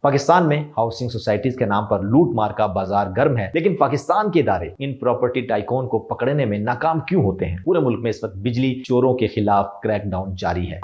پاکستان میں housing societies کے نام پر لوٹ مار کا بازار گرم ہے، لیکن پاکستان کے ادارے ان پراپرٹی ٹائکون کو پکڑنے میں ناکام کیوں ہوتے ہیں؟ پورے ملک میں اس وقت بجلی چوروں کے خلاف کریک ڈاؤن جاری ہے۔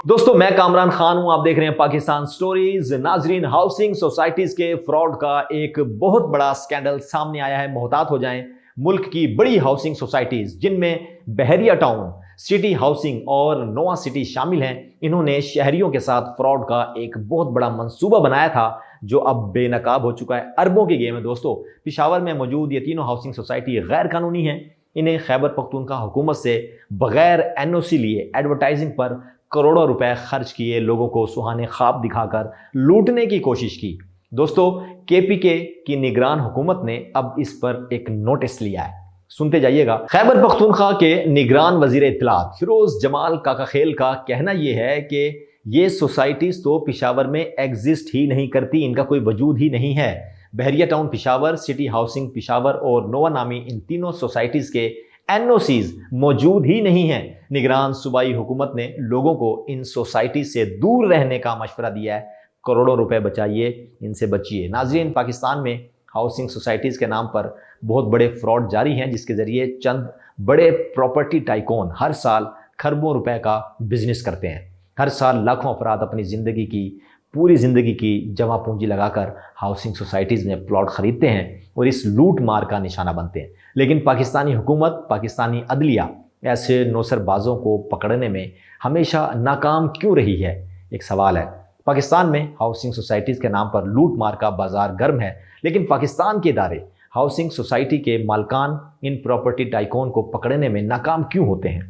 دوستو، میں کامران خان ہوں، آپ دیکھ رہے ہیں پاکستان سٹوریز۔ ناظرین، ہاؤسنگ سوسائٹیز کے فراڈ کا ایک بہت بڑا سکینڈل سامنے آیا ہے۔ محتاط ہو جائیں، ملک کی بڑی ہاؤسنگ سوسائٹیز جن میں بحریہ ٹاؤن، سٹی ہاؤسنگ اور نوا سٹی شامل ہیں، انہوں نے شہریوں کے ساتھ فراڈ کا ایک بہت بڑا منصوبہ بنایا تھا جو اب بے نقاب ہو چکا ہے۔ اربوں کی گیم ہے دوستو۔ پشاور میں موجود یہ تینوں ہاؤسنگ سوسائٹی غیر قانونی ہیں۔ انہیں خیبر پختونخوا حکومت سے بغیر NOC لیے ایڈورٹائزنگ پر کروڑوں روپے خرچ کیے، لوگوں کو سہانے خواب دکھا کر لوٹنے کی کوشش کی۔ دوستو، KPK کی نگران حکومت نے اب اس پر ایک نوٹس لیا ہے، سنتے جائیے گا۔ خیبر پختونخوا کے نگران وزیر اطلاعات فیروز جمال کاکاخیل کا کہنا یہ ہے کہ یہ سوسائٹیز تو پشاور میں ایگزسٹ ہی نہیں کرتی، ان کا کوئی وجود ہی نہیں ہے۔ بحریہ town Peshawar, city housing Peshawar اور نوا نامی ان تینوں سوسائٹیز کے NOCs موجود ہی نہیں ہیں۔ نگران صوبائی حکومت نے لوگوں کو ان سوسائٹی سے دور رہنے کا مشورہ دیا ہے۔ کروڑوں روپے بچائیے، ان سے بچیے۔ ناظرین، پاکستان میں ہاؤسنگ سوسائٹیز کے نام پر بہت بڑے فراڈ جاری ہیں، جس کے ذریعے چند بڑے پراپرٹی ٹائکون ہر سال کھربوں روپے کا بزنس کرتے ہیں۔ ہر سال لاکھوں افراد اپنی پوری زندگی کی جمع پونجی لگا کر ہاؤسنگ سوسائٹیز میں پلاٹ خریدتے ہیں اور اس لوٹ مار کا نشانہ بنتے ہیں۔ لیکن پاکستانی حکومت، پاکستانی عدلیہ ایسے نوسر بازوں کو پکڑنے میں ہمیشہ ناکام کیوں رہی ہے؟ ایک سوال ہے۔ پاکستان میں ہاؤسنگ سوسائٹیز کے نام پر لوٹ مار کا بازار گرم ہے، لیکن پاکستان کے ادارے ہاؤسنگ سوسائٹی کے مالکان ان پراپرٹی ٹائکون کو پکڑنے میں ناکام کیوں ہوتے ہیں؟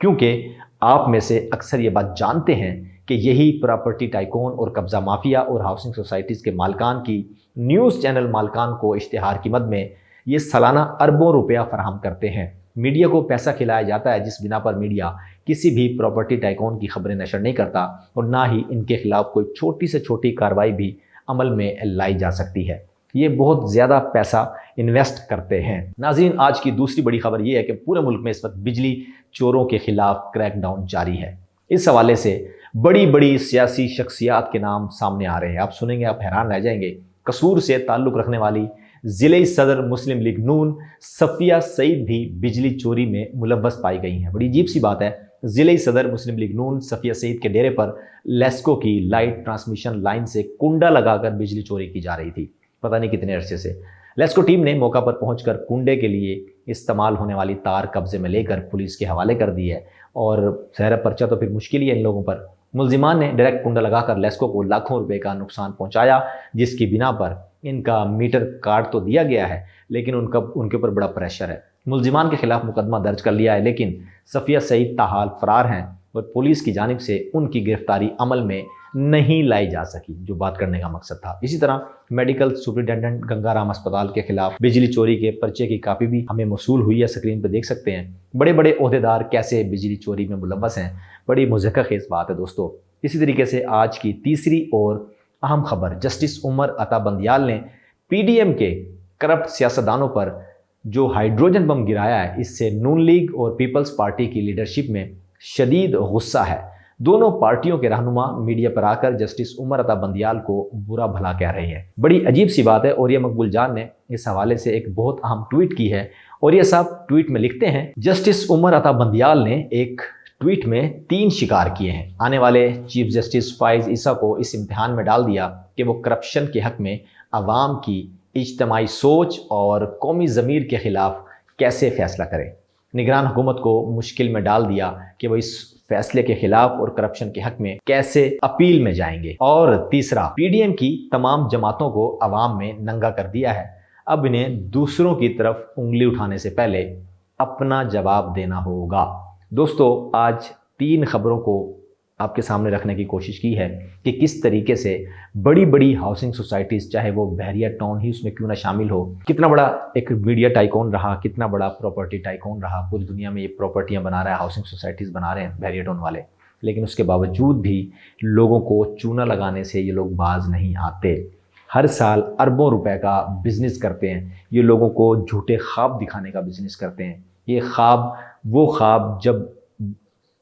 کیونکہ آپ میں سے اکثر یہ بات جانتے ہیں کہ یہی پراپرٹی ٹائکون اور قبضہ مافیا اور ہاؤسنگ سوسائٹیز کے مالکان کی نیوز چینل مالکان کو اشتہار کی مد میں یہ سالانہ اربوں روپیہ فراہم کرتے ہیں۔ میڈیا کو پیسہ کھلایا جاتا ہے، جس بنا پر میڈیا کسی بھی پراپرٹی ٹائکون کی خبریں نشر نہیں کرتا اور نہ ہی ان کے خلاف کوئی چھوٹی سے چھوٹی کارروائی بھی عمل میں لائی جا سکتی ہے۔ یہ بہت زیادہ پیسہ انویسٹ کرتے ہیں۔ ناظرین، آج کی دوسری بڑی خبر یہ ہے کہ پورے ملک میں اس وقت بجلی چوروں کے خلاف کریک ڈاؤن جاری ہے۔ اس حوالے سے بڑی بڑی سیاسی شخصیات کے نام سامنے آ رہے ہیں، آپ سنیں گے آپ حیران رہ جائیں گے۔ قصور سے تعلق رکھنے والی ضلعی صدر مسلم لیگ نون صفیہ سعید بھی بجلی چوری میں ملوث پائی گئی ہیں۔ بڑی عجیب سی بات ہے، ضلعی صدر مسلم لیگ نون صفیہ سعید کے ڈیرے پر لیسکو کی لائٹ ٹرانسمیشن لائن سے کنڈا لگا کر بجلی چوری کی جا رہی تھی، پتہ نہیں کتنے عرصے سے۔ لیسکو ٹیم نے موقع پر پہنچ کر کنڈے کے لیے استعمال ہونے والی تار قبضے میں لے کر پولیس کے حوالے کر دی ہے، اور زہر پرچہ تو پھر مشکل ہی ہے ان لوگوں پر۔ ملزمان نے ڈائریکٹ کنڈا لگا کر لیسکو کو لاکھوں روپے کا نقصان پہنچایا، جس کی بنا پر ان کا میٹر کاٹ تو دیا گیا ہے، لیکن ان کے اوپر بڑا پریشر ہے۔ ملزمان کے خلاف مقدمہ درج کر لیا ہے، لیکن صفیہ سعید تاحال فرار ہیں اور پولیس کی جانب سے ان کی گرفتاری عمل میں نہیں لائی جا سکی، جو بات کرنے کا مقصد تھا۔ اسی طرح میڈیکل سپرنٹینڈنٹ گنگا رام اسپتال کے خلاف بجلی چوری کے پرچے کی کاپی بھی ہمیں موصول ہوئی ہے، اسکرین پہ دیکھ سکتے ہیں۔ بڑے بڑے عہدیدار کیسے بجلی چوری میں ملوث ہیں، بڑی مضحکہ خیز بات ہے دوستو۔ اسی طریقے سے آج کی تیسری اور اہم خبر، جسٹس عمر عطا بندیال نے PDM کے کرپٹ سیاستدانوں پر جو ہائیڈروجن بم گرایا ہے، اس سے نون لیگ اور پیپلز پارٹی کی لیڈرشپ میں شدید غصہ ہے۔ دونوں پارٹیوں کے رہنما میڈیا پر آ کر جسٹس عمر عطا بندیال کو برا بھلا کہہ رہے ہیں۔ بڑی عجیب سی بات ہے۔ اور یہ مقبول جان نے اس حوالے سے ایک بہت اہم ٹویٹ کی ہے، اور یہ صاحب ٹویٹ میں لکھتے ہیں، جسٹس عمر عطا بندیال نے ایک ٹویٹ میں 3 شکار کیے ہیں۔ آنے والے چیف جسٹس فائز عیسیٰ کو اس امتحان میں ڈال دیا کہ وہ کرپشن کے حق میں عوام کی اجتماعی سوچ اور قومی ضمیر کے خلاف کیسے فیصلہ کرے۔ نگران حکومت کو مشکل میں ڈال دیا کہ وہ اس فیصلے کے خلاف اور کرپشن کے حق میں کیسے اپیل میں جائیں گے۔ اور تیسرا، PDM کی تمام جماعتوں کو عوام میں ننگا کر دیا ہے۔ اب انہیں دوسروں کی طرف انگلی اٹھانے سے پہلے اپنا جواب دینا ہوگا۔ دوستو، آج 3 خبروں کو آپ کے سامنے رکھنے کی کوشش کی ہے کہ کس طریقے سے بڑی بڑی ہاؤسنگ سوسائٹیز، چاہے وہ بحریہ ٹاؤن ہی اس میں کیوں نہ شامل ہو، کتنا بڑا ایک میڈیا ٹائکون رہا، کتنا بڑا پراپرٹی ٹائکون رہا، پوری دنیا میں یہ پراپرٹیاں بنا رہا ہے، ہاؤسنگ سوسائٹیز بنا رہے ہیں بحریہ ٹاؤن والے، لیکن اس کے باوجود بھی لوگوں کو چونا لگانے سے یہ لوگ باز نہیں آتے۔ ہر سال اربوں روپے کا بزنس کرتے ہیں، یہ لوگوں کو جھوٹے خواب دکھانے کا بزنس کرتے ہیں۔ یہ خواب، وہ خواب جب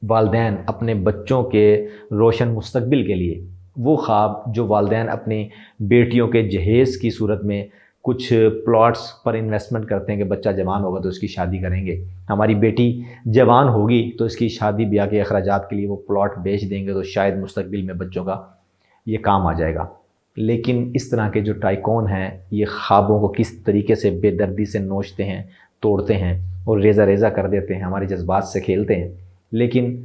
والدین اپنے بچوں کے روشن مستقبل کے لیے وہ خواب جو والدین اپنی بیٹیوں کے جہیز کی صورت میں کچھ پلاٹس پر انویسٹمنٹ کرتے ہیں کہ بچہ جوان ہوگا تو اس کی شادی کریں گے، ہماری بیٹی جوان ہوگی تو اس کی شادی بیاہ کے اخراجات کے لیے وہ پلاٹ بیچ دیں گے تو شاید مستقبل میں بچوں کا یہ کام آ جائے گا۔ لیکن اس طرح کے جو ٹائکون ہیں یہ خوابوں کو کس طریقے سے بے دردی سے نوچتے ہیں، توڑتے ہیں اور ریزہ ریزہ کر دیتے ہیں، ہمارے جذبات سے کھیلتے ہیں۔ لیکن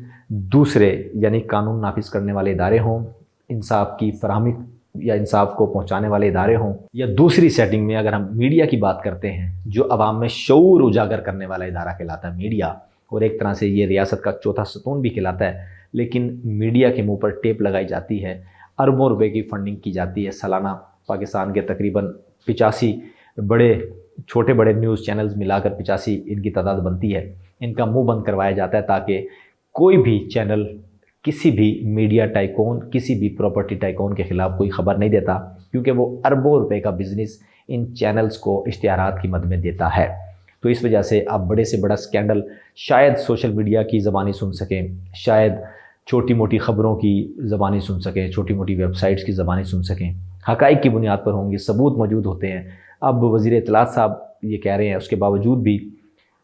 دوسرے یعنی قانون نافذ کرنے والے ادارے ہوں، انصاف کی فراہمی یا انصاف کو پہنچانے والے ادارے ہوں، یا دوسری سیٹنگ میں اگر ہم میڈیا کی بات کرتے ہیں جو عوام میں شعور اجاگر کرنے والا ادارہ کہلاتا ہے میڈیا، اور ایک طرح سے یہ ریاست کا چوتھا ستون بھی کہلاتا ہے، لیکن میڈیا کے منہ پر ٹیپ لگائی جاتی ہے، اربوں روپے کی فنڈنگ کی جاتی ہے سالانہ۔ پاکستان کے تقریباً 85 بڑے چھوٹے بڑے نیوز چینلز ملا کر 85 ان کی تعداد بنتی ہے، ان کا منہ بند کروایا جاتا ہے تاکہ کوئی بھی چینل کسی بھی میڈیا ٹائکون، کسی بھی پراپرٹی ٹائکون کے خلاف کوئی خبر نہیں دیتا، کیونکہ وہ اربوں روپے کا بزنس ان چینلز کو اشتہارات کی مد میں دیتا ہے۔ تو اس وجہ سے آپ بڑے سے بڑا سکینڈل شاید سوشل میڈیا کی زبانی سن سکیں، شاید چھوٹی موٹی خبروں کی زبانی سن سکیں، چھوٹی موٹی ویب سائٹس کی زبانی سن سکیں، حقائق کی بنیاد پر ہوں گے، ثبوت موجود ہوتے ہیں۔ اب وزیر اطلاعات صاحب یہ کہہ رہے ہیں، اس کے باوجود بھی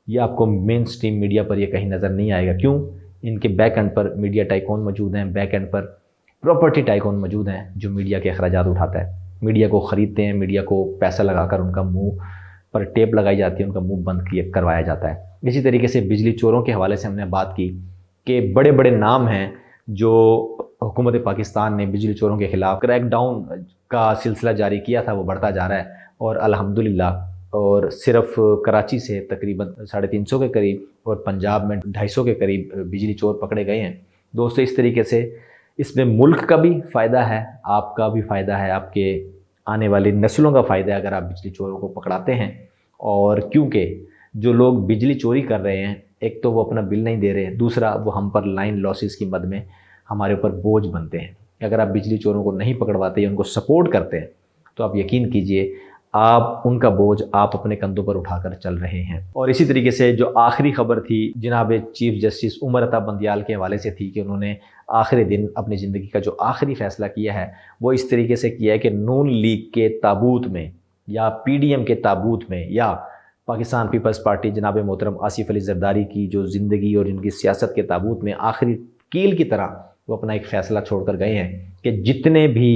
یہ آپ کو مین سٹریم میڈیا پر یہ کہیں نظر نہیں آئے گا۔ کیوں؟ ان کے back and per media tycoon موجود ہیں، back and per property tycoon موجود ہیں جو میڈیا کے اخراجات اٹھاتا ہے، میڈیا کو خریدتے ہیں، میڈیا کو پیسہ لگا کر ان کا منہ پر ٹیپ لگائی جاتی ہے، ان کا منہ بند کروایا جاتا ہے۔ اسی طریقے سے بجلی چوروں کے حوالے سے ہم نے بات کی کہ بڑے بڑے نام ہیں جو حکومت پاکستان نے بجلی چوروں کے خلاف کریک ڈاؤن کا سلسلہ جاری کیا تھا، وہ بڑھتا جا رہا ہے، اور الحمدللہ اور صرف کراچی سے تقریباً 350 کے قریب اور پنجاب میں 250 کے قریب بجلی چور پکڑے گئے ہیں۔ دوستو اس طریقے سے اس میں ملک کا بھی فائدہ ہے، آپ کا بھی فائدہ ہے، آپ کے آنے والی نسلوں کا فائدہ ہے اگر آپ بجلی چوروں کو پکڑاتے ہیں۔ اور کیونکہ جو لوگ بجلی چوری کر رہے ہیں، ایک تو وہ اپنا بل نہیں دے رہے، دوسرا وہ ہم پر لائن لاسز کی مد میں ہمارے اوپر بوجھ بنتے ہیں۔ اگر آپ بجلی چوروں کو نہیں پکڑواتے یا ان کو سپورٹ کرتے ہیں تو آپ یقین کیجئے آپ ان کا بوجھ آپ اپنے کندھوں پر اٹھا کر چل رہے ہیں۔ اور اسی طریقے سے جو آخری خبر تھی جناب چیف جسٹس عمر عطا بندیال کے حوالے سے تھی کہ انہوں نے آخری دن اپنی زندگی کا جو آخری فیصلہ کیا ہے وہ اس طریقے سے کیا ہے کہ نون لیگ کے تابوت میں یا پی ڈی ایم کے تابوت میں یا پاکستان پیپلز پارٹی جناب محترم آصف علی زرداری کی جو زندگی اور ان کی سیاست کے تابوت میں آخری کیل کی طرح وہ اپنا ایک فیصلہ چھوڑ کر گئے ہیں کہ جتنے بھی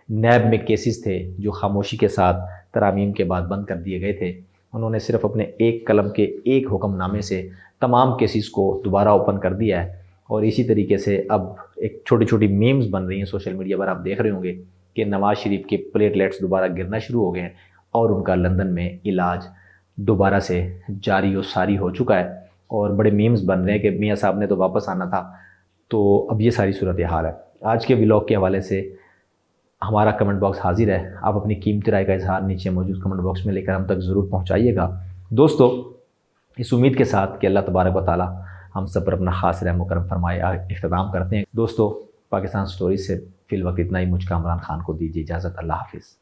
نیب میں کیسز تھے جو خاموشی کے ساتھ ترامیم کے بعد بند کر دیے گئے تھے، انہوں نے صرف اپنے ایک قلم کے ایک حکم نامے سے تمام کیسز کو دوبارہ اوپن کر دیا ہے۔ اور اسی طریقے سے اب ایک چھوٹی چھوٹی میمز بن رہی ہیں سوشل میڈیا پر، آپ دیکھ رہے ہوں گے کہ نواز شریف کے پلیٹلیٹس دوبارہ گرنا شروع ہو گئے ہیں اور ان کا لندن میں علاج دوبارہ سے جاری و ساری ہو چکا ہے، اور بڑے میمز بن رہے ہیں کہ میاں صاحب نے تو واپس آنا تھا۔ تو اب یہ ساری صورتحال ہے۔ آج کے ولاگ کے حوالے سے ہمارا کمنٹ باکس حاضر ہے، آپ اپنی قیمتی رائے کا اظہار نیچے موجود کمنٹ باکس میں لے کر ہم تک ضرور پہنچائیے گا۔ دوستو اس امید کے ساتھ کہ اللہ تبارک و تعالی ہم سب پر اپنا خاص رحم و کرم فرمائے، اختتام کرتے ہیں۔ دوستو پاکستان سٹوریز سے فی الوقت اتنا ہی، مجھ کا عمران خان کو دیجیے اجازت، اللہ حافظ۔